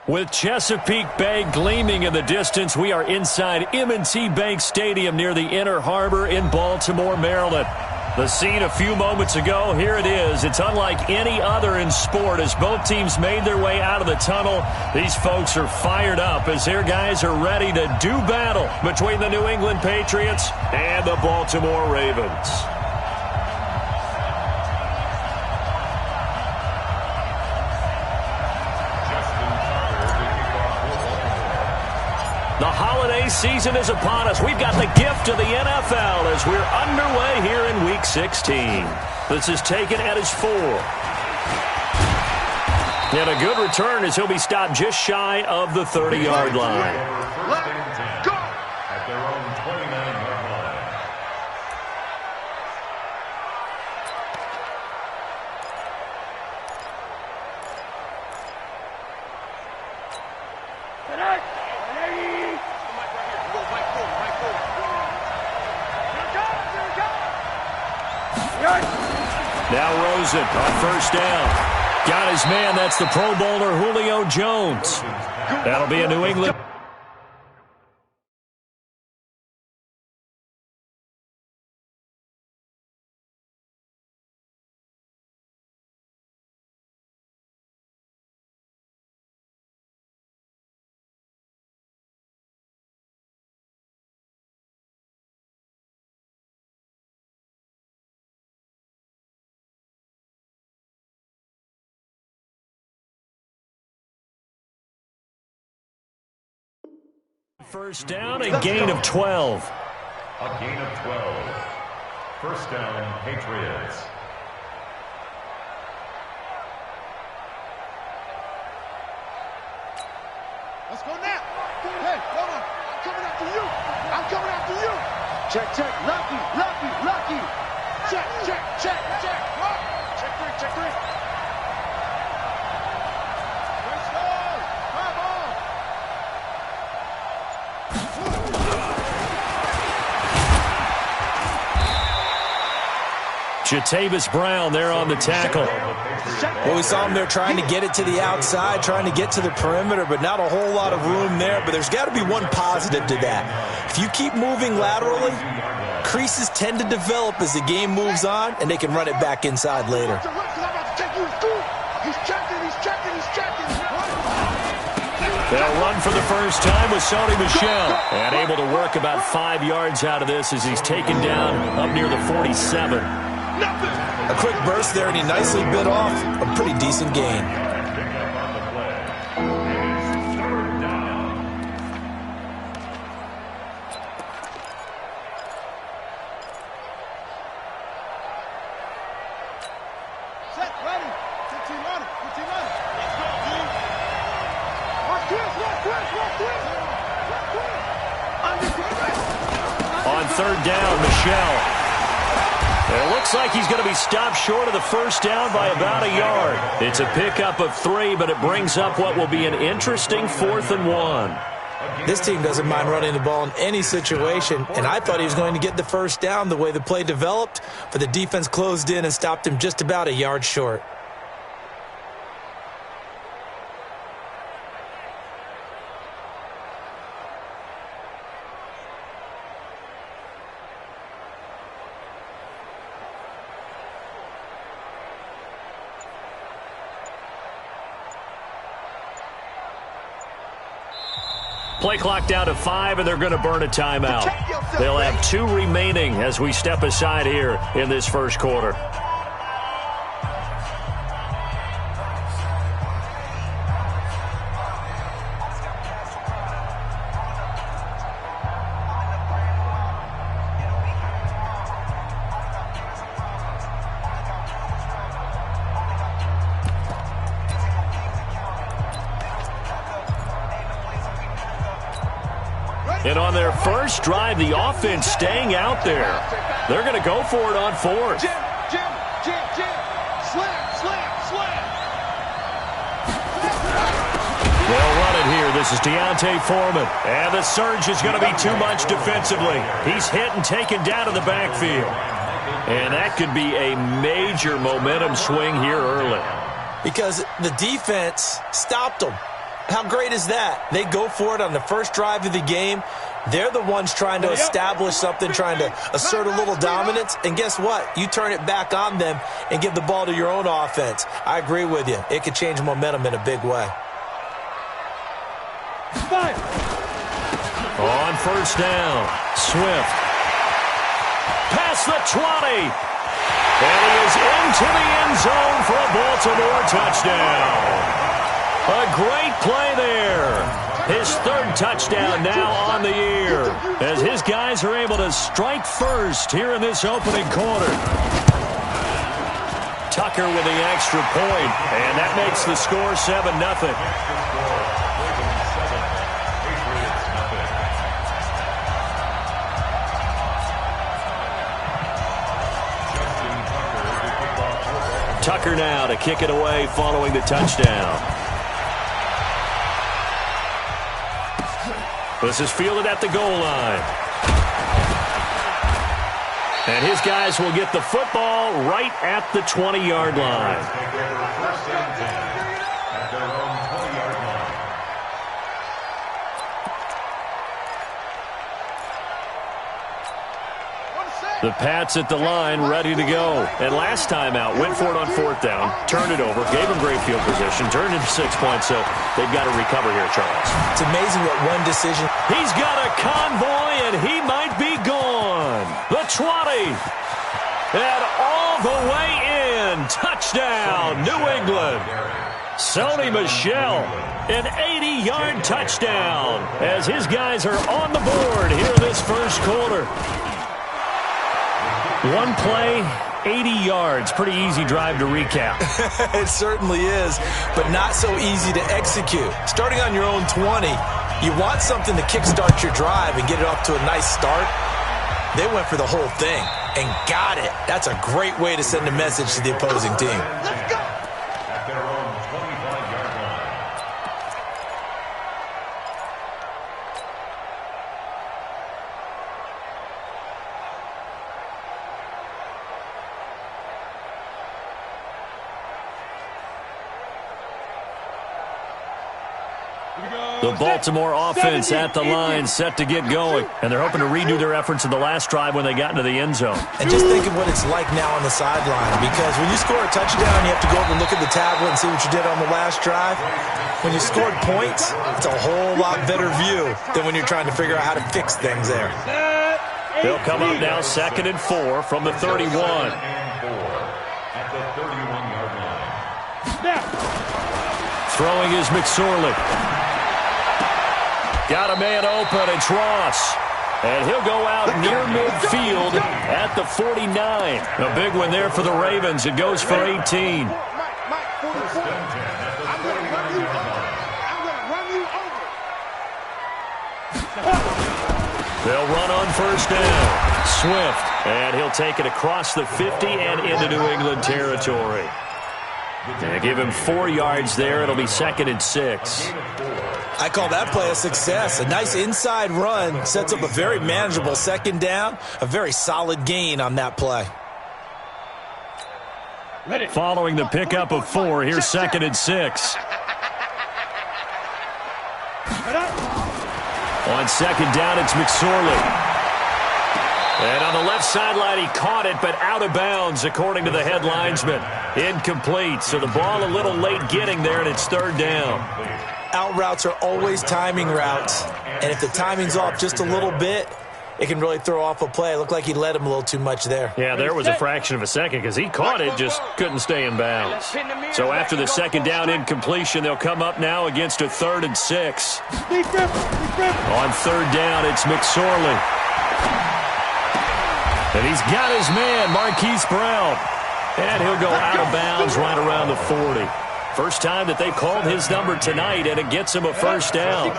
With Chesapeake Bay gleaming in the distance, we are inside M&T Bank Stadium near the Inner Harbor in Baltimore, Maryland. The scene a few moments ago, here it is. It's unlike any other in sport as both teams made their way out of the tunnel. These folks are fired up as their guys are ready to do battle between the New England Patriots and the Baltimore Ravens. The holiday season is upon us. We've got the gift of the NFL as we're underway here in Week 16. This is taken at his 4. And a good return as he'll be stopped just shy of the 30-yard line. Let's go! At their own 29-yard line. Now Rosen on first down. Got his man. That's the Pro Bowler Julio Jones. That'll be a New England. First down, a gain of 12. A gain of 12. First down, Patriots. Let's go now. Hey, hold on. I'm coming after you. I'm coming after you. Check, check. Lucky, lucky, lucky. Check, check, check, check. Check three, check three. Let's go. Come on. Jatavis Brown there on the tackle. Well, we saw him there trying to get it to the outside, trying to get to the perimeter, but not a whole lot of room there. But there's got to be one positive to that. If you keep moving laterally, creases tend to develop as the game moves on, and they can run it back inside later. They'll run for the first time with Sony Michel. And able to work about 5 yards out of this as he's taken down up near the 47. A quick burst there, and he nicely bit off a pretty decent gain. Set, ready. 15 on it. 15 on it. Let's go, dude. Watch this, watch this, watch this. On third down, Michel. It looks like he's going to be stopped short of the first down by about a yard. It's a pickup of 3, but it brings up what will be an interesting 4th and 1. This team doesn't mind running the ball in any situation, and I thought he was going to get the first down the way the play developed, but the defense closed in and stopped him just about a yard short. Play clock down to 5, and they're going to burn a timeout. They'll have 2 remaining as we step aside here in this first quarter. And on their first drive, the offense staying out there. They're going to go for it on 4th. Jim. Slam. They'll run it here. This is Deontay Foreman. And the surge is going to be too much defensively. He's hit and taken down to the backfield. And that could be a major momentum swing here early. Because the defense stopped them. How great is that? They go for it on the first drive of the game. They're the ones trying to establish something, trying to assert a little dominance. And guess what? You turn it back on them and give the ball to your own offense. I agree with you. It could change momentum in a big way. On first down, Swift. Past the 20. And he is into the end zone for a Baltimore touchdown. A great play there. His third touchdown now on the year, as his guys are able to strike first here in this opening quarter. Tucker with the extra point, and that makes the score 7-0. Tucker now to kick it away following the touchdown. This is fielded at the goal line. And his guys will get the football right at the 20-yard line. The Pats at the line, ready to go. And last time out, went for it on fourth down, turned it over, gave them great field position, turned into 6 points, so they've got to recover here, Charles. It's amazing what one decision. He's got a convoy, and he might be gone. The 20. And all the way in. Touchdown, New England. Sony Michel, an 80-yard touchdown, as his guys are on the board here in this first quarter. One play, 80 yards. Pretty easy drive to recap. It certainly is, but not so easy to execute. Starting on your own 20, you want something to kickstart your drive and get it off to a nice start. They went for the whole thing and got it. That's a great way to send a message to the opposing team. Let's go. At their own 25-yard line. The Baltimore offense at the line, set to get going. And they're hoping to redo their efforts in the last drive when they got into the end zone. And just think of what it's like now on the sideline, because when you score a touchdown, you have to go over and look at the tablet and see what you did on the last drive. When you scored points, it's a whole lot better view than when you're trying to figure out how to fix things there. They'll come up now 2nd and 4 from the 31. At the 31-yard line. Throwing is McSorley. Got a man open, it's Ross. And he'll go out near midfield at the 49. A big one there for the Ravens. It goes for 18. Mike, 44. I'm going to run you over. They'll run on first down. Swift, and he'll take it across the 50 and into New England territory. And give him 4 yards there. It'll be 2nd and 6. I call that play a success. A nice inside run sets up a very manageable second down. A very solid gain on that play. Following the pickup of 4, here's 2nd and 6. On second down, it's McSorley. And on the left sideline, he caught it, but out of bounds, according to the head linesman. Incomplete, so the ball a little late getting there, and it's 3rd down. Out routes are always timing routes, and if the timing's off just a little bit, it can really throw off a play. It looked like he led him a little too much there. Yeah, there was a fraction of a second because he caught it, just couldn't stay in bounds. So after the second down incompletion, they'll come up now against a 3rd and 6. On 3rd down, it's McSorley. And he's got his man, Marquise Brown. And he'll go out of bounds right around the 40. First time that they've called his number tonight, and it gets him a first down.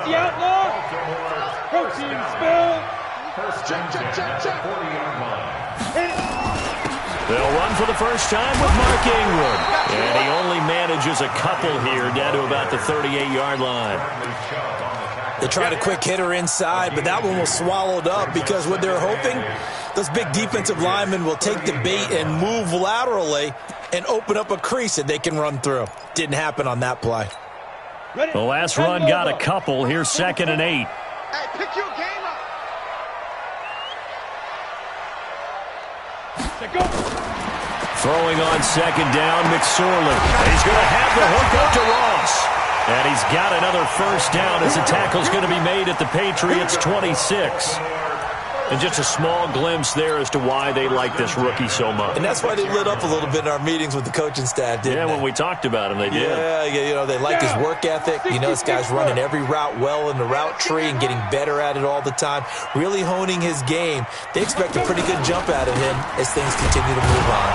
They'll run for the first time with Mark Ingram. And he only manages a couple here down to about the 38-yard line. They tried a quick hitter inside, but that one was swallowed up because what they're hoping, those big defensive linemen will take the bait and move laterally and open up a crease that they can run through. Didn't happen on that play. The last run got a couple. Here's 2nd and 8. Hey, pick your game up. Throwing on 2nd down, McSorley. He's going to have the hook up to Ross. And he's got another first down as the tackle's going to be made at the Patriots' 26. And just a small glimpse there as to why they like this rookie so much. And that's why they lit up a little bit in our meetings with the coaching staff, didn't they? When we talked about him, they did. Yeah, you know, they like his work ethic. You know, this guy's running every route well in the route tree and getting better at it all the time, really honing his game. They expect a pretty good jump out of him as things continue to move on.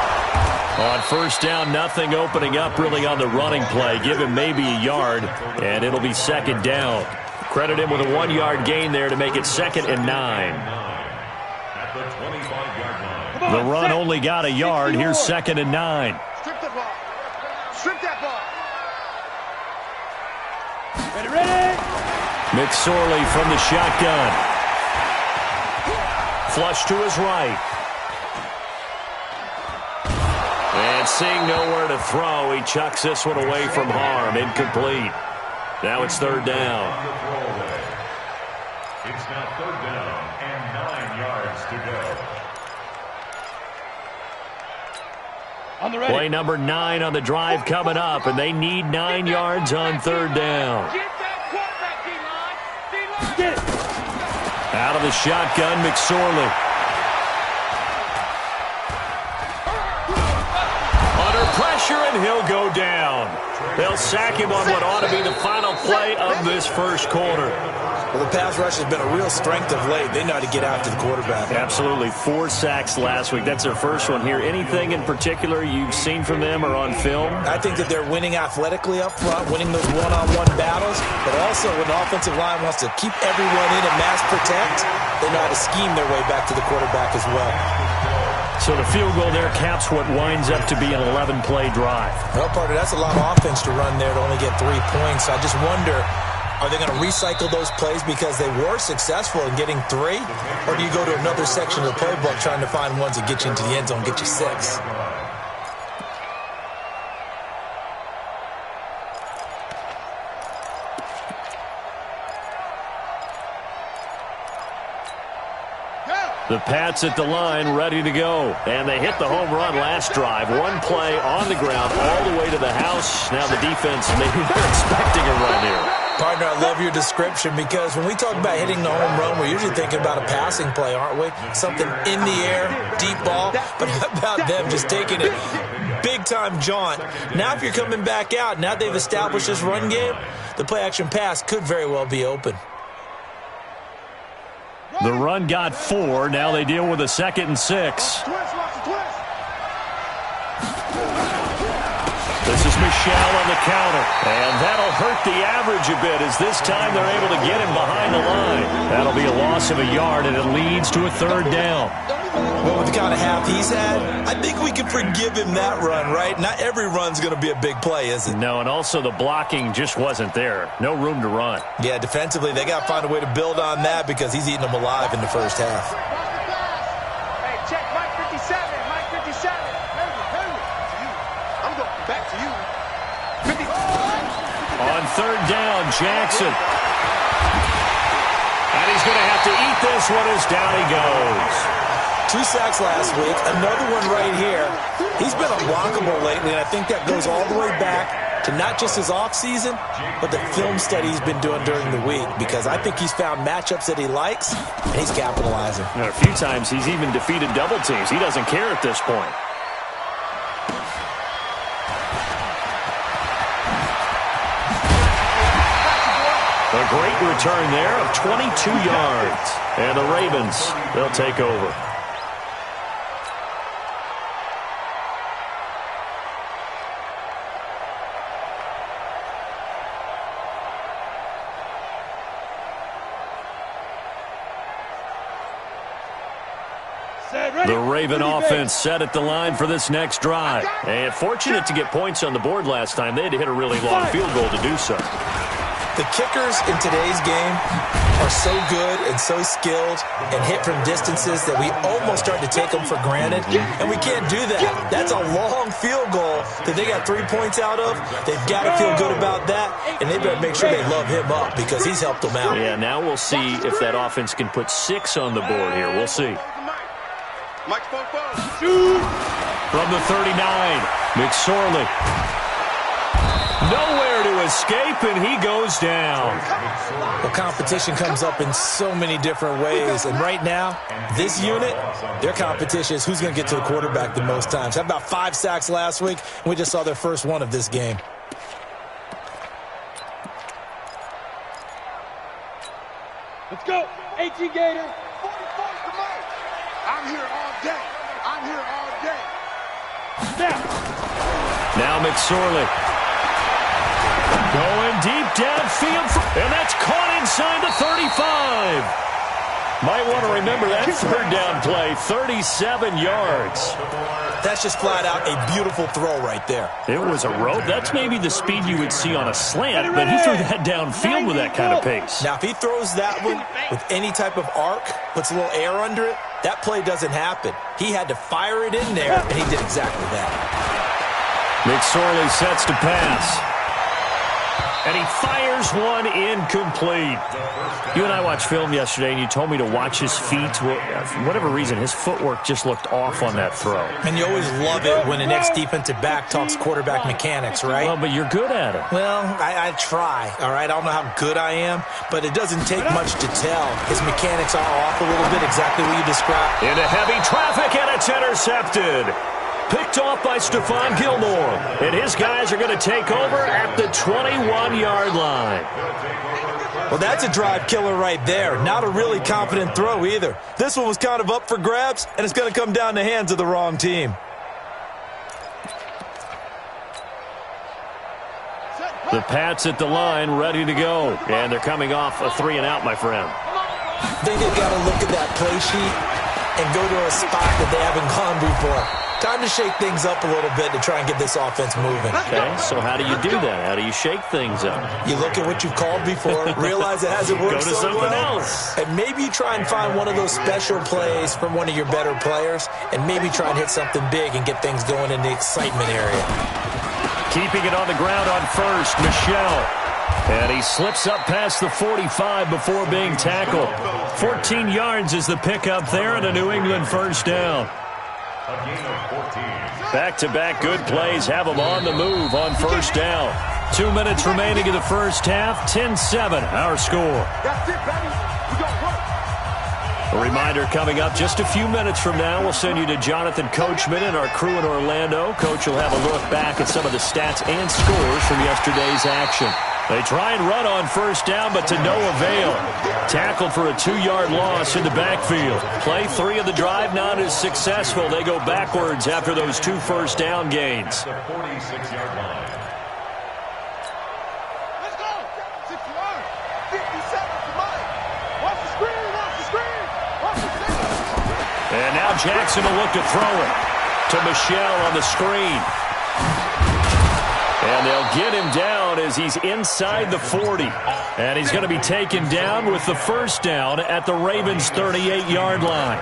On first down, nothing opening up really on the running play. Give him maybe a yard, and it'll be 2nd down. Credit him with a 1-yard gain there to make it 2nd and 9. At the 25-yard line. The run only got a yard. Here's 2nd and 9. Strip the ball. Strip that ball. Ready? McSorley from the shotgun. Flush to his right. And seeing nowhere to throw, he chucks this one away from harm. Incomplete. Now it's 3rd down. It's now 3rd down and 9 yards to go. Play number 9 on the drive coming up, and they need 9 yards on 3rd down. Get that quarterback, D-line. D-line. Get it. Out of the shotgun, McSorley. Pressure, and he'll go down. They'll sack him on what ought to be the final play of this first quarter. Well, the pass rush has been a real strength of late. They know how to get after the quarterback. Absolutely. 4 sacks last week. That's their first one here. Anything in particular you've seen from them or on film? I think that they're winning athletically up front, winning those one-on-one battles, but also when the offensive line wants to keep everyone in and mass protect, they know how to scheme their way back to the quarterback as well. So the field goal there caps what winds up to be an 11-play drive. Well, partner, that's a lot of offense to run there to only get 3 points. I just wonder, are they going to recycle those plays because they were successful in getting 3? Or do you go to another section of the playbook trying to find ones that get you into the end zone, get you 6? The Pats at the line, ready to go. And they hit the home run last drive. 1 play on the ground all the way to the house. Now the defense, maybe they're expecting a run here. Partner, I love your description because when we talk about hitting the home run, we're usually thinking about a passing play, aren't we? Something in the air, deep ball. But how about them just taking it big-time jaunt? Now if you're coming back out, now they've established this run game, the play-action pass could very well be open. The run got 4. Now they deal with a 2nd and 6. This is Michelle on the counter. And that'll hurt the average a bit as this time they're able to get him behind the line. That'll be a loss of a yard, and it leads to a 3rd down. Well, with the kind of half he's had, I think we can forgive him that run, right? Not every run's going to be a big play, is it? No, and also the blocking just wasn't there. No room to run. Yeah, defensively, they got to find a way to build on that because he's eating them alive in the first half. Hey, check Mike 57. Mike 57. I'm going back to you. 50. On 3rd down, Jackson. And he's going to have to eat this one as down he goes. 2 sacks last week, another one right here. He's been unblockable lately, and I think that goes all the way back to not just his offseason, but the film study he's been doing during the week, because I think he's found matchups that he likes, and he's capitalizing. A few times he's even defeated double teams. He doesn't care at this point. A great return there of 22 yards. And the Ravens, they'll take over. The Raven offense set at the line for this next drive. And fortunate to get points on the board last time. They had to hit a really long field goal to do so. The kickers in today's game are so good and so skilled and hit from distances that we almost start to take them for granted, and we can't do that. That's a long field goal that they got 3 points out of. They've got to feel good about that, and they better make sure they love him up because he's helped them out. Yeah, now we'll see if that offense can put 6 on the board here. We'll see. From the 39, McSorley. Nowhere to escape, and he goes down. Well, competition comes up in so many different ways, and right now, this unit, their competition is who's going to get to the quarterback the most times. Had about 5 sacks last week, and we just saw their first one of this game. Let's go. 18 Gator. 44 tonight. I'm here all day. I'm here all day. Snap. Now McSorley. Going deep downfield, and that's caught inside the 35. Might want to remember that third down play, 37 yards. That's just flat out a beautiful throw right there. It was a rope. That's maybe the speed you would see on a slant, but he threw that downfield with that kind of pace. Now, if he throws that one with any type of arc, puts a little air under it, that play doesn't happen. He had to fire it in there, and he did exactly that. McSorley sets to pass. And he fires one incomplete. You and I watched film yesterday, and you told me to watch his feet. Well, for whatever reason, his footwork just looked off on that throw. And you always love it when the next defensive back talks quarterback mechanics, right? Well, but you're good at it. Well, I try, all right? I don't know how good I am, but it doesn't take much to tell. His mechanics are off a little bit, exactly what you described. Into heavy traffic, and it's intercepted. Picked off by Stephon Gilmore. And his guys are going to take over at the 21-yard line. Well, that's a drive killer right there. Not a really confident throw either. This one was kind of up for grabs, and it's going to come down the hands of the wrong team. The Pats at the line, ready to go. And they're coming off a 3-and-out, my friend. I think they've got to look at that play sheet and go to a spot that they haven't gone before. Time to shake things up a little bit to try and get this offense moving. Okay, so how do you do that? How do you shake things up? You look at what you've called before, realize it hasn't worked so well. Go to something else. And maybe you try and find one of those special plays from one of your better players, and maybe try and hit something big and get things going in the excitement area. Keeping it on the ground on first, Michelle. And he slips up past the 45 before being tackled. 14 yards is the pickup there, and a New England first down. Back-to-back good plays have them on the move on first down. 2 minutes remaining in the first half. 10-7, our score. A reminder coming up just a few minutes from now. We'll send you to Jonathan Coachman and our crew in Orlando. Coach will have a look back at some of the stats and scores from yesterday's action. They try and run on first down, but to no avail. Tackled for a 2-yard loss in the backfield. Play 3 of the drive not as successful. They go backwards after those 2 first down gains. Let's go. 61. 57 to Mike. Watch the screen. Watch the screen. Watch the screen. And now Jackson will look to throw it to Michelle on the screen. And they'll get him down as he's inside the 40. And he's going to be taken down with the first down at the Ravens' 38-yard line.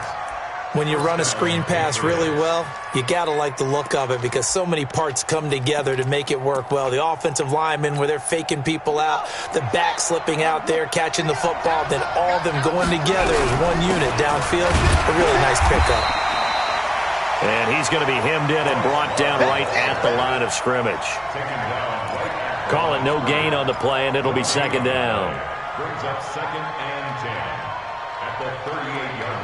When you run a screen pass really well, you got to like the look of it because so many parts come together to make it work well. The offensive linemen, where they're faking people out, the back slipping out there, catching the football, then all of them going together as one unit downfield. A really nice pickup. And he's going to be hemmed in and brought down right at the line of scrimmage. Call it no gain on the play, and it'll be second down. Brings up 2nd and 10 at the 38-yard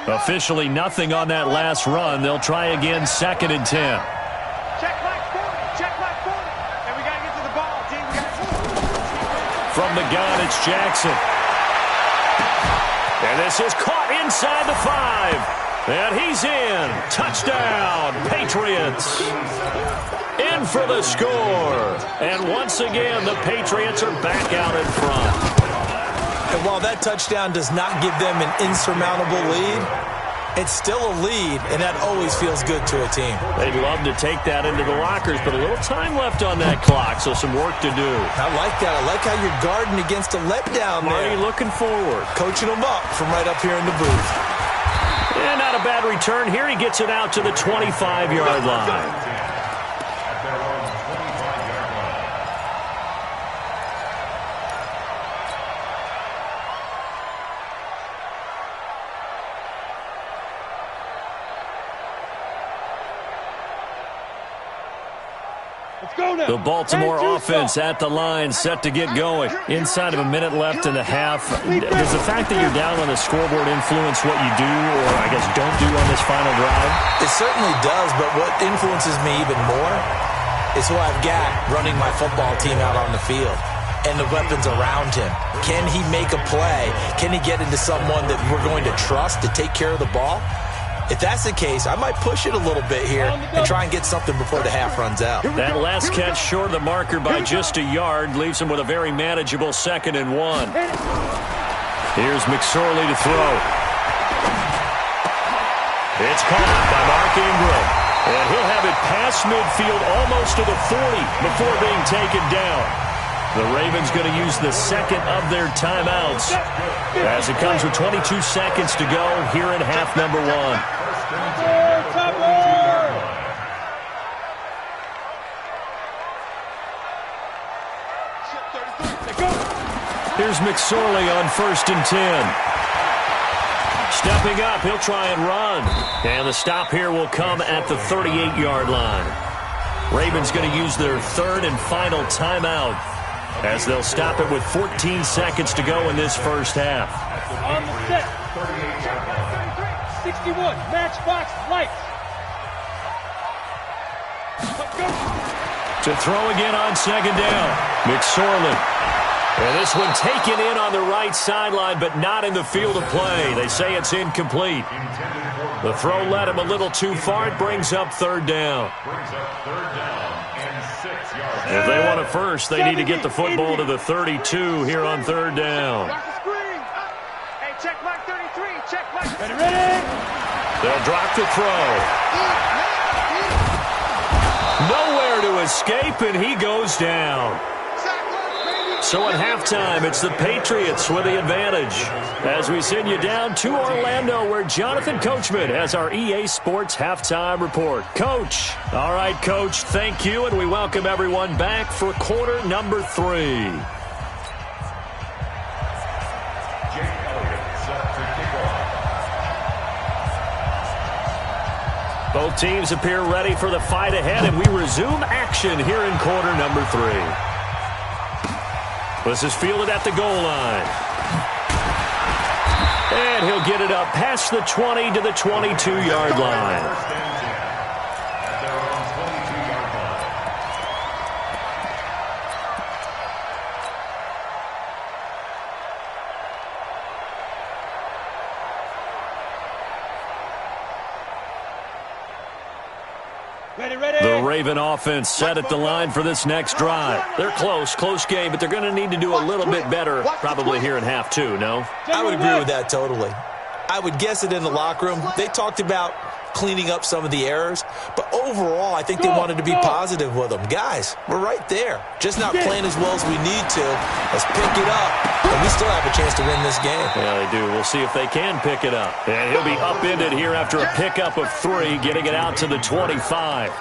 line. Officially nothing on that last run. They'll try again, 2nd and 10. Check like 40. Check like 40. And we got to get to the ball, team. From the gun, it's Jackson. And this is caught inside the 5. And he's in. Touchdown, Patriots. In for the score. And once again, the Patriots are back out in front. And while that touchdown does not give them an insurmountable lead, It's still a lead, and that always feels good to a team. They'd love to take that into the lockers, but a little time left on that clock, so some work to do. I like that. I like how you're guarding against a letdown there. Marty looking forward. Coaching them up from right up here in the booth. And not a bad return here. He gets it out to the 25-yard line. The Baltimore offense at the line, set to get going. Inside of a minute left in the half. Does the fact that you're down on the scoreboard influence what you do, or I guess don't do on this final drive? It certainly does, but what influences me even more is who I've got running my football team out on the field and the weapons around him. Can he make a play? Can he get into someone that we're going to trust to take care of the ball? If that's the case, I might push it a little bit here and try and get something before the half runs out. That last catch short of the marker by just a yard leaves him with a very manageable 2nd and 1. Here's McSorley to throw. It's caught by Mark Ingram. And he'll have it past midfield almost to the 40 before being taken down. The Ravens going to use the second of their timeouts as it comes with 22 seconds to go here in half number 1. Here's McSorley on 1st and 10. Stepping up, he'll try and run. And the stop here will come at the 38-yard line. Ravens going to use their third and final timeout as they'll stop it with 14 seconds to go in this first half. On the set. 61, matchbox lights. To throw again on 2nd down. McSorley. And this one taken in on the right sideline, but not in the field of play. They say it's incomplete. The throw led him a little too far. It brings up 3rd down. If they want it first, they need to get the football to the 32 here on 3rd down. Hey, check mark 33. Check mark. Ready? They'll drop the throw. Nowhere to escape, and he goes down. So at halftime, it's the Patriots with the advantage. As we send you down to Orlando, where Jonathan Coachman has our EA Sports halftime report. Coach. All right, Coach, thank you, and we welcome everyone back for quarter number 3. Both teams appear ready for the fight ahead, and we resume action here in quarter number 3. This is fielded at the goal line. And he'll get it up past the 20 to the 22-yard line. The Raven offense set at the line for this next drive. They're close game, but they're going to need to do a little bit better probably here in half 2, no? I would agree with that totally. I would guess it in the locker room. They talked about cleaning up some of the errors, but overall, I think they wanted to be positive with them. Guys, we're right there. Just not playing as well as we need to. Let's pick it up, and we still have a chance to win this game. Yeah, they do. We'll see if they can pick it up. And he'll be upended here after a pickup of 3, getting it out to the 25.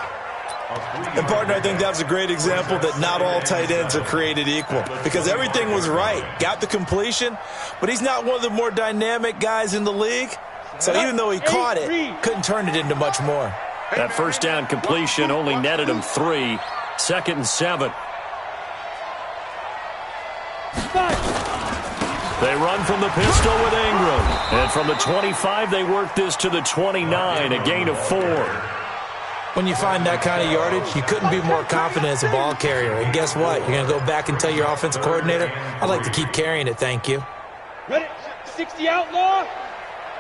And, partner, I think that was a great example that not all tight ends are created equal because everything was right. Got the completion, but he's not one of the more dynamic guys in the league. So even though he caught it, couldn't turn it into much more. That first down completion only netted him 3. 2nd and 7. They run from the pistol with Ingram. And from the 25, they work this to the 29, a gain of 4. When you find that kind of yardage, you couldn't be more confident as a ball carrier. And guess what? You're going to go back and tell your offensive coordinator, I'd like to keep carrying it, thank you. Ready? 60 outlaw.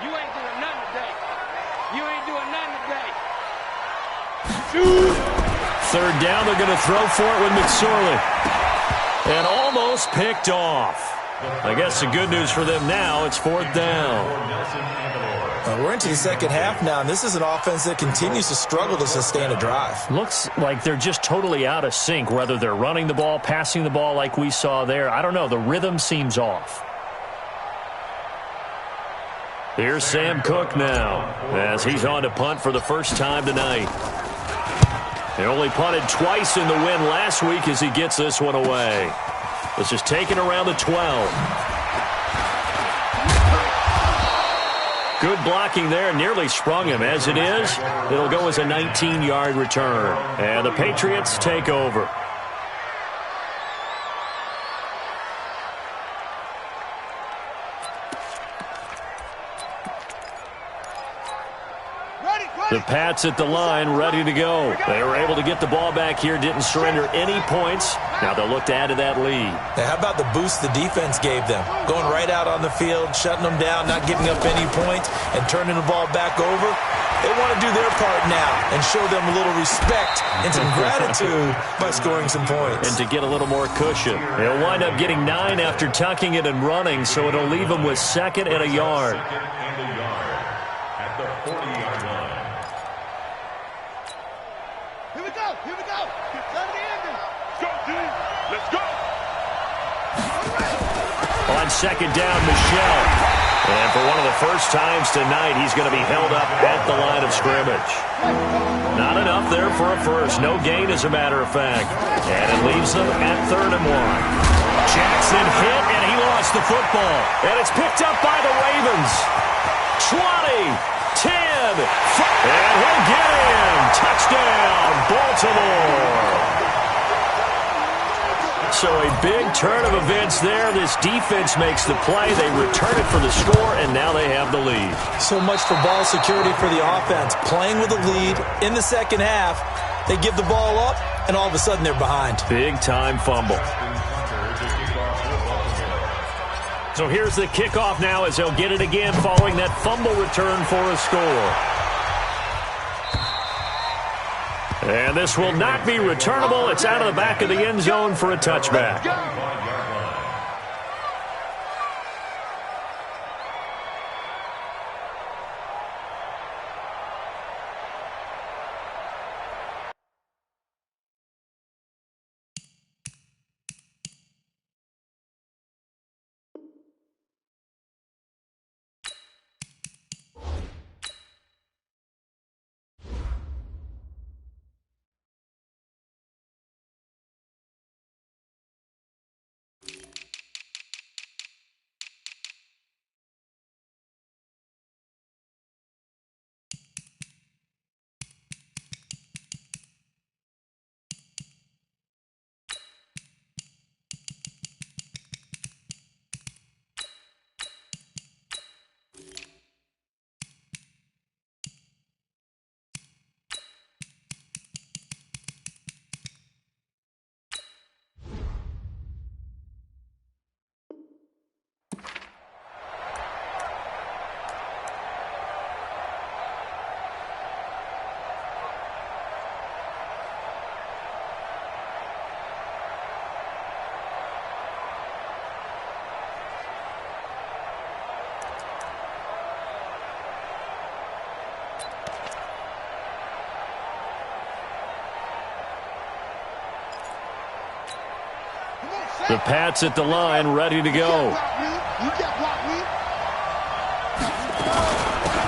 You ain't doing nothing today. You ain't doing nothing today. Shoot. 3rd down, they're going to throw for it with McSorley. And almost picked off. I guess the good news for them now, it's 4th down. We're into the second half now, and this is an offense that continues to struggle to sustain a drive. Looks like they're just totally out of sync, whether they're running the ball, passing the ball like we saw there. I don't know. The rhythm seems off. Here's Sam Cook now as he's on to punt for the first time tonight. He only punted twice in the win last week as he gets this one away. This is taken around the 12. Good blocking there, nearly sprung him. As it is, it'll go as a 19-yard return. And the Patriots take over. The Pats at the line, ready to go. They were able to get the ball back here, didn't surrender any points. Now they'll look to add to that lead. Now, how about the boost the defense gave them? Going right out on the field, shutting them down, not giving up any points, and turning the ball back over. They want to do their part now and show them a little respect and some gratitude by scoring some points. And to get a little more cushion. They'll wind up getting 9 after tucking it and running, so it'll leave them with 2nd and a yard. At the 40-yard line. Here we go. Here we go. Time to end this. Go, D. Let's go. On 2nd down, Michel. And for one of the first times tonight, he's going to be held up at the line of scrimmage. Not enough there for a first. No gain, as a matter of fact. And it leaves them at 3rd and 1. Jackson hit, and he lost the football. And it's picked up by the Ravens. 20, 10, 5, and he'll get in. Touchdown, Baltimore. So a big turn of events there. This defense makes the play. They return it for the score, and now they have the lead. So much for ball security for the offense. Playing with a lead in the second half, they give the ball up, and all of a sudden they're behind. Big-time fumble. So here's the kickoff now as they'll get it again following that fumble return for a score. And this will not be returnable. It's out of the back of the end zone for a touchback. The Pats at the line, ready to go.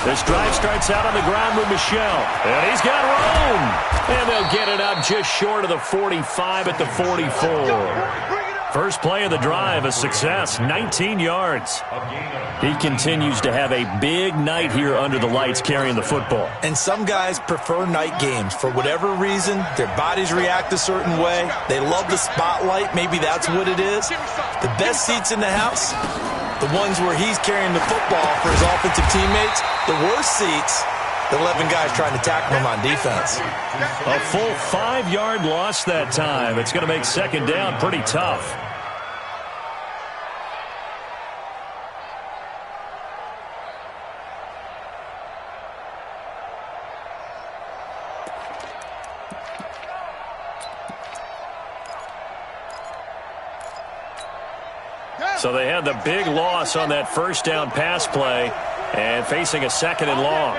This drive starts out on the ground with Michel. And he's got room. And they'll get it up just short of the 45 at the 44. First play of the drive, a success, 19 yards. He continues to have a big night here under the lights carrying the football. And some guys prefer night games. For whatever reason, their bodies react a certain way. They love the spotlight. Maybe that's what it is. The best seats in the house, the ones where he's carrying the football for his offensive teammates. The worst seats, the 11 guys trying to tackle him on defense. A full 5-yard loss that time. It's going to make second down pretty tough. So they had the big loss on that first down pass play. And facing a 2nd and long.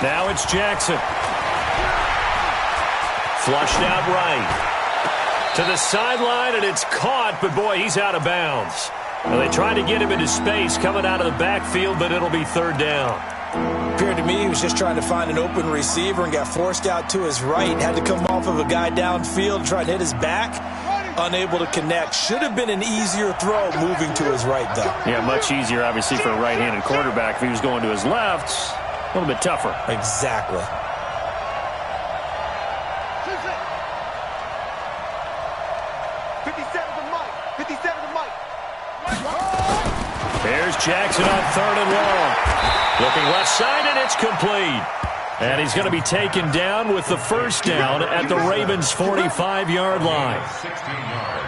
Now it's Jackson. Flushed out right. To the sideline, and it's caught, but boy, he's out of bounds. Well, they tried to get him into space coming out of the backfield, but it'll be 3rd down. Appeared to me he was just trying to find an open receiver and got forced out to his right. Had to come off of a guy downfield, try to hit his back. Unable to connect. Should have been an easier throw moving to his right, though. Yeah, much easier, obviously, for a right-handed quarterback. If he was going to his left, a little bit tougher. Exactly. There's Jackson on 3rd and long. Looking left side, and it's complete. And he's going to be taken down with the 1st down at the Ravens' 45-yard line.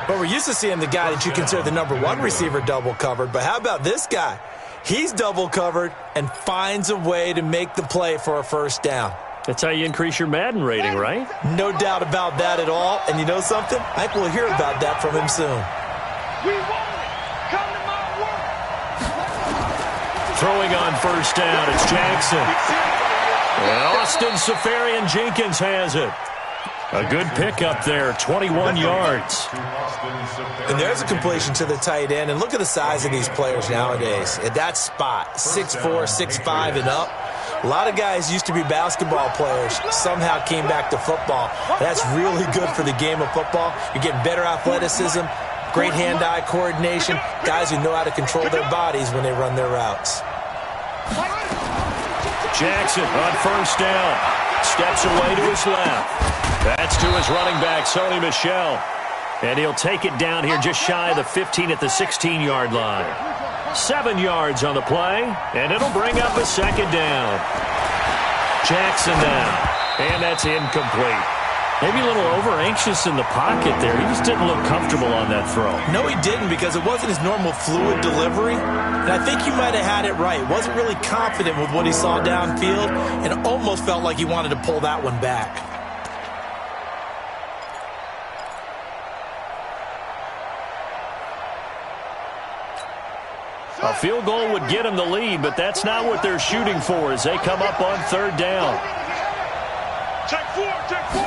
But we're used to seeing the guy that you consider the #1 receiver double covered. But how about this guy? He's double covered and finds a way to make the play for a 1st down. That's how you increase your Madden rating, right? No doubt about that at all. And you know something? I think we'll hear about that from him soon. We want it. Come to my work. Throwing on 1st down, it's Jackson. And Austin Safarian-Jenkins has it. A good pickup there, 21 yards. And there's a completion to the tight end. And look at the size of these players nowadays. At that spot, 6'4", 6'5", and up. A lot of guys used to be basketball players, somehow came back to football. That's really good for the game of football. You're getting better athleticism, great hand-eye coordination, guys who know how to control their bodies when they run their routes. Jackson on 1st down. Steps away to his left. That's to his running back, Sony Michel. And he'll take it down here just shy of the 15 at the 16-yard line. 7 yards on the play, and it'll bring up a 2nd down. Jackson now, and that's incomplete. Maybe a little over-anxious in the pocket there. He just didn't look comfortable on that throw. No, he didn't, because it wasn't his normal fluid delivery. And I think you might have had it right. Wasn't really confident with what he saw downfield, and almost felt like he wanted to pull that one back. A field goal would get him the lead, but that's not what they're shooting for as they come up on 3rd down. Check 4, check 4.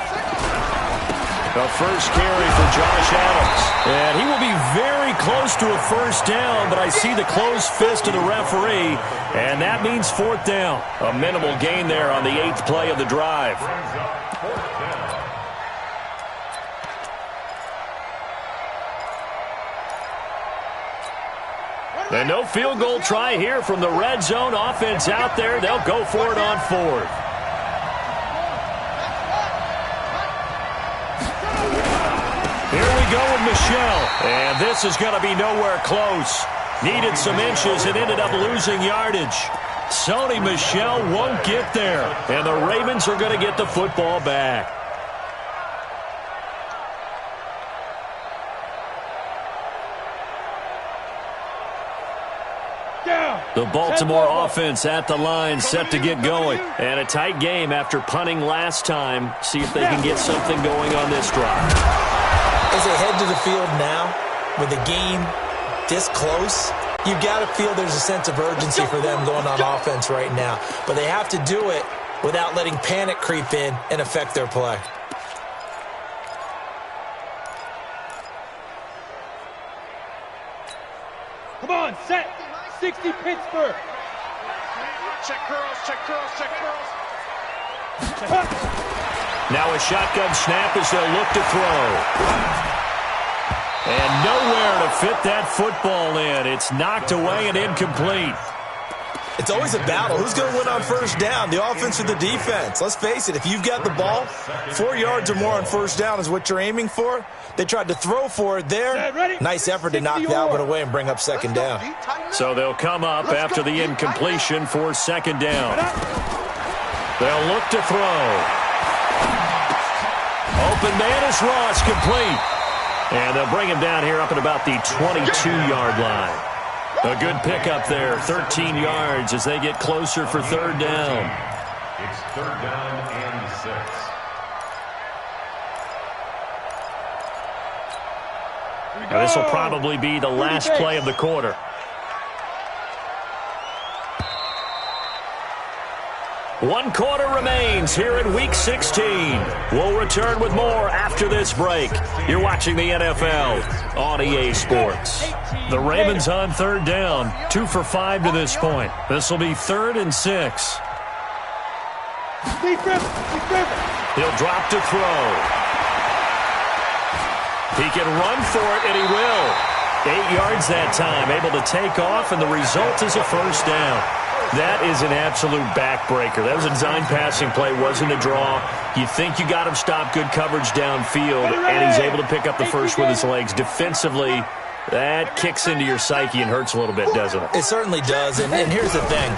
The first carry for Josh Adams. And he will be very close to a 1st down, but I see the closed fist of the referee, and that means 4th down. A minimal gain there on the 8th play of the drive. And no field goal try here from the red zone. Offense out there. They'll go for it on 4th. Here we go with Michel. And this is going to be nowhere close. Needed some inches and ended up losing yardage. Sony Michel won't get there. And the Ravens are going to get the football back. The Baltimore offense at the line, set to get going. And a tight game after punting last time. See if they can get something going on this drive. As they head to the field now, with the game this close, you've got to feel there's a sense of urgency for them going on offense right now. But they have to do it without letting panic creep in and affect their play. Come on, set. 60 Pittsburgh. Check curls, check curls, check curls. Now a shotgun snap as they'll look to throw. And nowhere to fit that football in. It's knocked away and incomplete. It's always a battle. Who's going to win on 1st down, the offense or the defense? Let's face it, if you've got the ball, 4 yards or more on 1st down is what you're aiming for. They tried to throw for it there. Nice effort to knock that one away and bring up 2nd down. So they'll come up after the incompletion for 2nd down. They'll look to throw. Open man is Ross, complete. And they'll bring him down here up at about the 22-yard line. A good pickup there, 13 yards as they get closer for third down. It's third down and 6. Now, this will probably be the last play of the quarter. One quarter remains here in Week 16. We'll return with more after this break. You're watching the NFL on EA Sports. The Ravens on third down, 2 for 5 to this point. This will be 3rd and 6. He'll drop to throw. He can run for it, and he will. 8 yards that time, able to take off, and the result is a first down. That is an absolute backbreaker. That was a design passing play, wasn't a draw. You think you got him stopped, good coverage downfield, and he's able to pick up the first with his legs. Defensively, that kicks into your psyche and hurts a little bit, doesn't it? It certainly does, and here's the thing.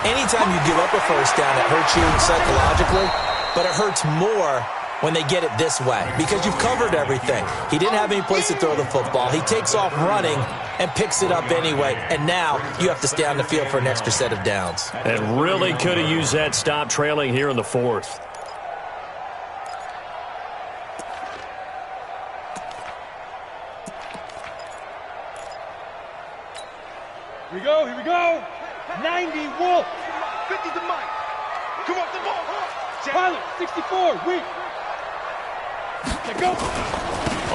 Anytime you give up a first down, it hurts you psychologically, but it hurts more when they get it this way because you've covered everything. He didn't have any place to throw the football. He takes off running and picks it up anyway, and now you have to stay on the field for an extra set of downs. And really could have used that stop trailing here in the 4th. Here we go. 90, Wolf. 50 to Mike. Come off the ball. Pilot, 64, weak. Let go.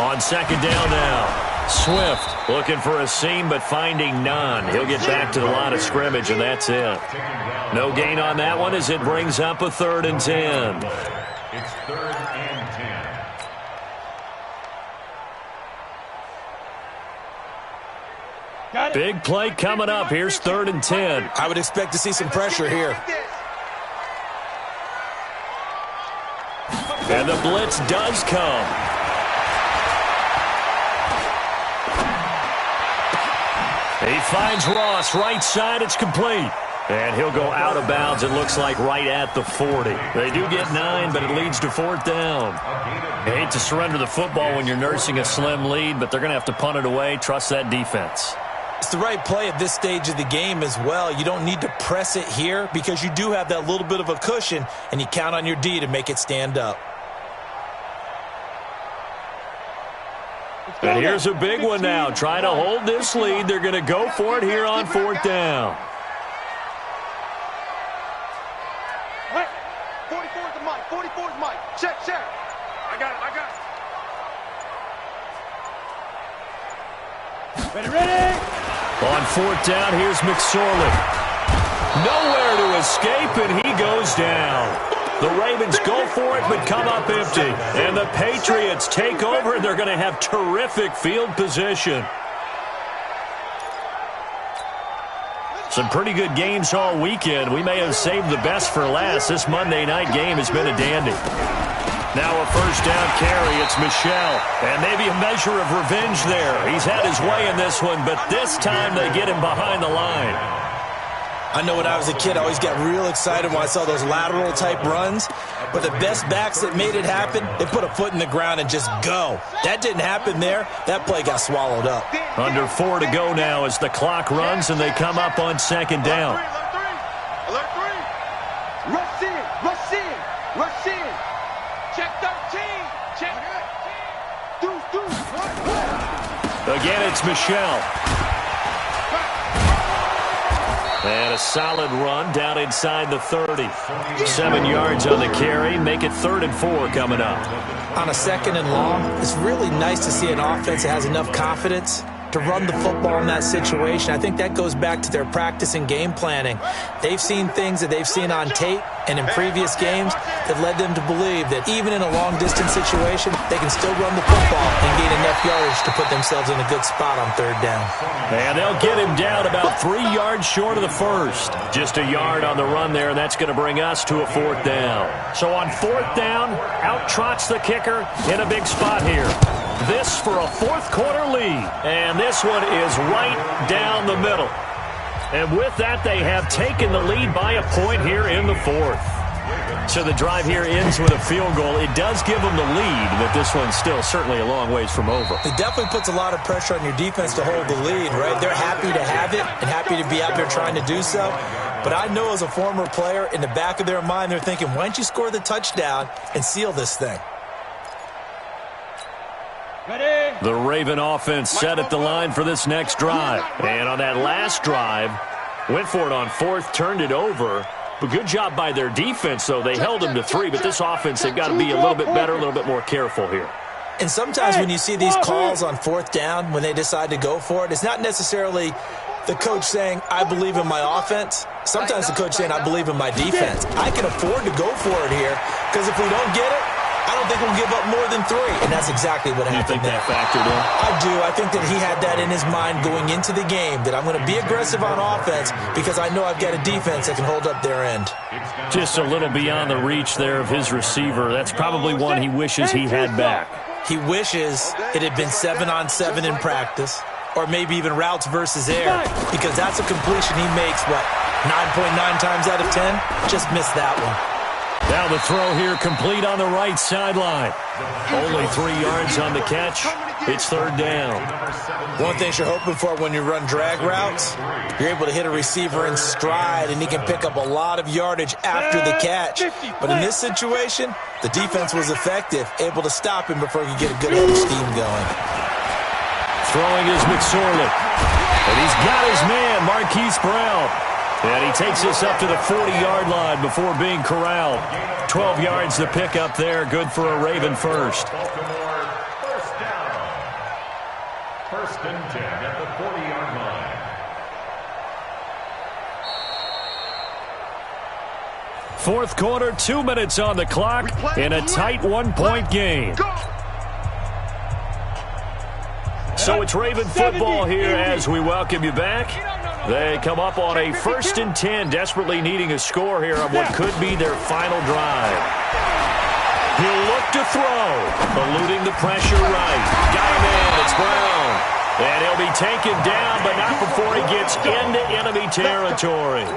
On second down now, Swift looking for a seam but finding none. He'll get back to the line of scrimmage, and that's it. No gain on that one as it brings up a 3rd and 10. It's 3rd and 10. Got it. Big play coming up. Here's 3rd and 10. I would expect to see some pressure here. And the blitz does come. He finds Ross right side. It's complete. And he'll go out of bounds, it looks like, right at the 40. They do get 9, but it leads to 4th down. You hate to surrender the football when you're nursing a slim lead, but they're going to have to punt it away. Trust that defense. It's the right play at this stage of the game as well. You don't need to press it here because you do have that little bit of a cushion, and you count on your D to make it stand up. And here's a big one now. Trying to hold this lead. They're going to go for it here on 4th down. 44 to Mike. 44 to Mike. Check. I got it. Ready. On 4th down, here's McSorley. Nowhere to escape, and he goes down. The Ravens go for it, but come up empty. And the Patriots take over, and they're going to have terrific field position. Some pretty good games all weekend. We may have saved the best for last. This Monday night game has been a dandy. Now a first down carry. It's Michel. And maybe a measure of revenge there. He's had his way in this one, but this time they get him behind the line. I know when I was a kid, I always got real excited when I saw those lateral-type runs. But the best backs that made it happen, they put a foot in the ground and just go. That didn't happen there. That play got swallowed up. Under 4 to go now as the clock runs and they come up on second down. Alert 3. Rush in. Check 13. Check. Deuce. Again, it's Michel. And a solid run down inside the 30. 7 yards on the carry. Make it 3rd and 4 coming up. On a 2nd and long, it's really nice to see an offense that has enough confidence to run the football in that situation. I think that goes back to their practice and game planning. They've seen things that they've seen on tape and in previous games that led them to believe that even in a long-distance situation, they can still run the football and gain enough yardage to put themselves in a good spot on 3rd down. And they'll get him down about 3 yards short of the first. Just a yard on the run there, and that's going to bring us to a 4th down. So on 4th down, out trots the kicker in a big spot here. This for a 4th quarter lead. And this one is right down the middle. And with that, they have taken the lead by a point here in the 4th. So the drive here ends with a field goal. It does give them the lead, but this one's still certainly a long ways from over. It definitely puts a lot of pressure on your defense to hold the lead, right? They're happy to have it and happy to be out there trying to do so. But I know as a former player, in the back of their mind, they're thinking, why don't you score the touchdown and seal this thing? Ready? The Raven offense set at the line for this next drive. And on that last drive, went for it on fourth, turned it over. But good job by their defense, though. They held them to 3, but this offense, they've got to be a little bit better, a little bit more careful here. And sometimes when you see these calls on fourth down, when they decide to go for it, it's not necessarily the coach saying, I believe in my offense. Sometimes the coach saying, I believe in my defense. I can afford to go for it here, because if we don't get it, I don't think we'll give up more than 3. And that's exactly what happened there. You think that factored in? I do. I think that he had that in his mind going into the game, that I'm going to be aggressive on offense because I know I've got a defense that can hold up their end. Just a little beyond the reach there of his receiver. That's probably one he wishes he had back. He wishes it had been 7-on-7 in practice, or maybe even routes versus air, because that's a completion he makes, 9.9 times out of 10? Just missed that one. Now the throw here complete on the right sideline. Only 3 yards on the catch. It's third down. One thing you're hoping for when you run drag routes, you're able to hit a receiver in stride, and he can pick up a lot of yardage after the catch. But in this situation, the defense was effective, able to stop him before he could get a good head of steam going. Throwing is McSorley. And he's got his man, Marquise Brown. And he takes this up to the 40-yard line before being corralled. 12 yards to pick up there. Good for a Raven first. Baltimore, first down. First and 10 at the 40-yard line. Fourth quarter, 2 minutes on the clock in a tight 1-point game. So it's Raven football here as we welcome you back. They come up on a 1st and 10, desperately needing a score here on what could be their final drive. He'll look to throw, eluding the pressure right. Got him in, it's Brown. And he'll be taken down, but not before he gets into enemy territory.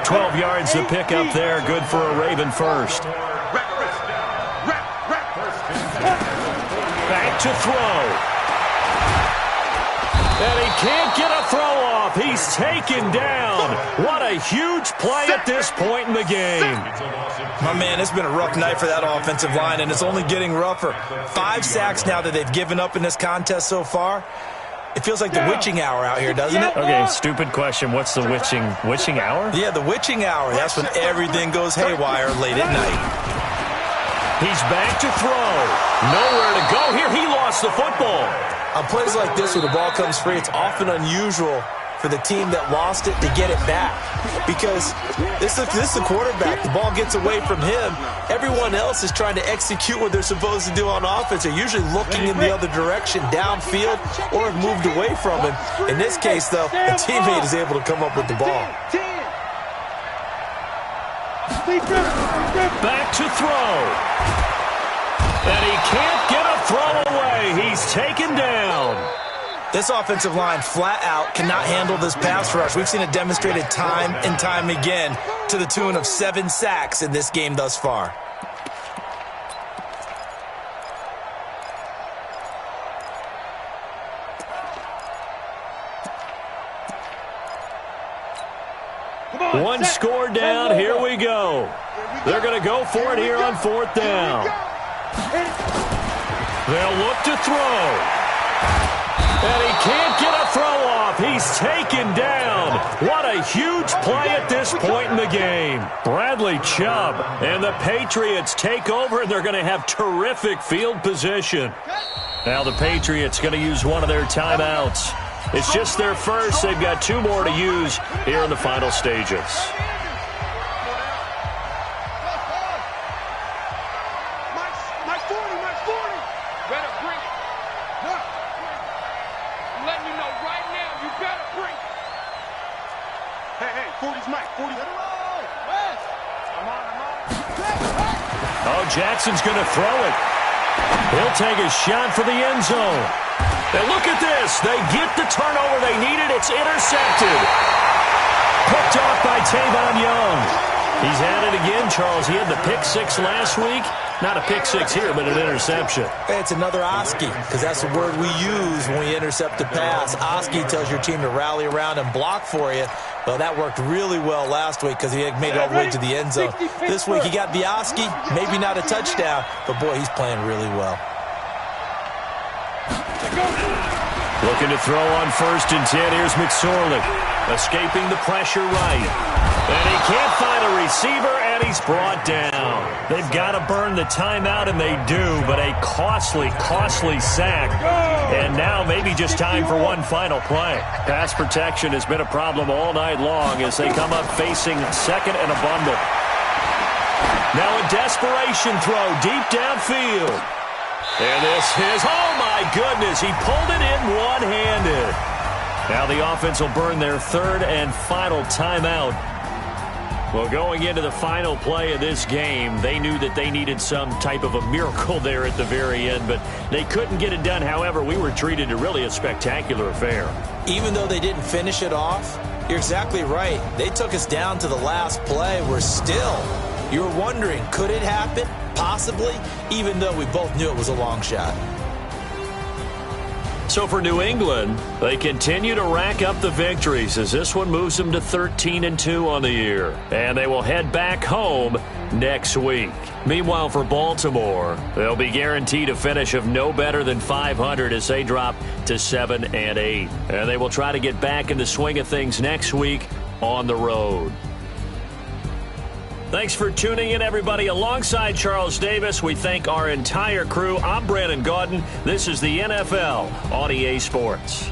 12 yards to pick up there, good for a Raven first. Back to throw. And he can't get a throw off. He's taken down. What a huge play at this point in the game. My man, it's been a rough night for that offensive line, and it's only getting rougher. 5 sacks now that they've given up in this contest so far. It feels like the witching hour out here, doesn't it? Okay, stupid question. What's the witching hour? Yeah, the witching hour. That's when everything goes haywire late at night. He's back to throw. Nowhere to go here. He lost the football. On plays like this where the ball comes free, it's often unusual for the team that lost it to get it back. Because this is the quarterback. The ball gets away from him. Everyone else is trying to execute what they're supposed to do on offense. They're usually looking in the other direction, downfield, or have moved away from him. In this case, though, the teammate is able to come up with the ball. Back to throw. And he can't get a throw away. He's taken down. This offensive line flat out cannot handle this pass rush. We've seen it demonstrated time and time again to the tune of 7 sacks in this game thus far. One score down. Here we go. They're going to go for it here on 4th down. They'll look to throw. And he can't get a throw off. He's taken down. What a huge play at this point in the game. Bradley Chubb and the Patriots take over, and they're going to have terrific field position. Now the Patriots going to use one of their timeouts. It's just their first. They've got 2 more to use here in the final stages. Jackson's going to throw it. He'll take a shot for the end zone. And look at this. They get the turnover they needed. It's intercepted. Picked off by Tavon Young. He's at it again, Charles. He had the pick six last week. Not a pick six here, but an interception. It's another Oski, because that's the word we use when we intercept a pass. Oski tells your team to rally around and block for you. Well, that worked really well last week because he made it all the way to the end zone. This week he got the Oski, maybe not a touchdown, but boy, he's playing really well. Looking to throw on 1st and 10. Here's McSorley, escaping the pressure right. And he can't find a receiver, and he's brought down. They've got to burn the timeout, and they do, but a costly, costly sack. And now maybe just time for one final play. Pass protection has been a problem all night long as they come up facing 2nd and a bundle. Now a desperation throw deep downfield. And this is, oh my goodness, he pulled it in one-handed. Now the offense will burn their 3rd and final timeout. Well, going into the final play of this game, they knew that they needed some type of a miracle there at the very end, but they couldn't get it done. However, we were treated to really a spectacular affair. Even though they didn't finish it off, you're exactly right. They took us down to the last play. We're still, you were wondering, could it happen? Possibly, even though we both knew it was a long shot. So for New England, they continue to rack up the victories as this one moves them to 13-2 on the year. And they will head back home next week. Meanwhile, for Baltimore, they'll be guaranteed a finish of no better than 500 as they drop to 7-8. And they will try to get back in the swing of things next week on the road. Thanks for tuning in, everybody. Alongside Charles Davis, we thank our entire crew. I'm Brandon Gaudin. This is the NFL on EA Sports.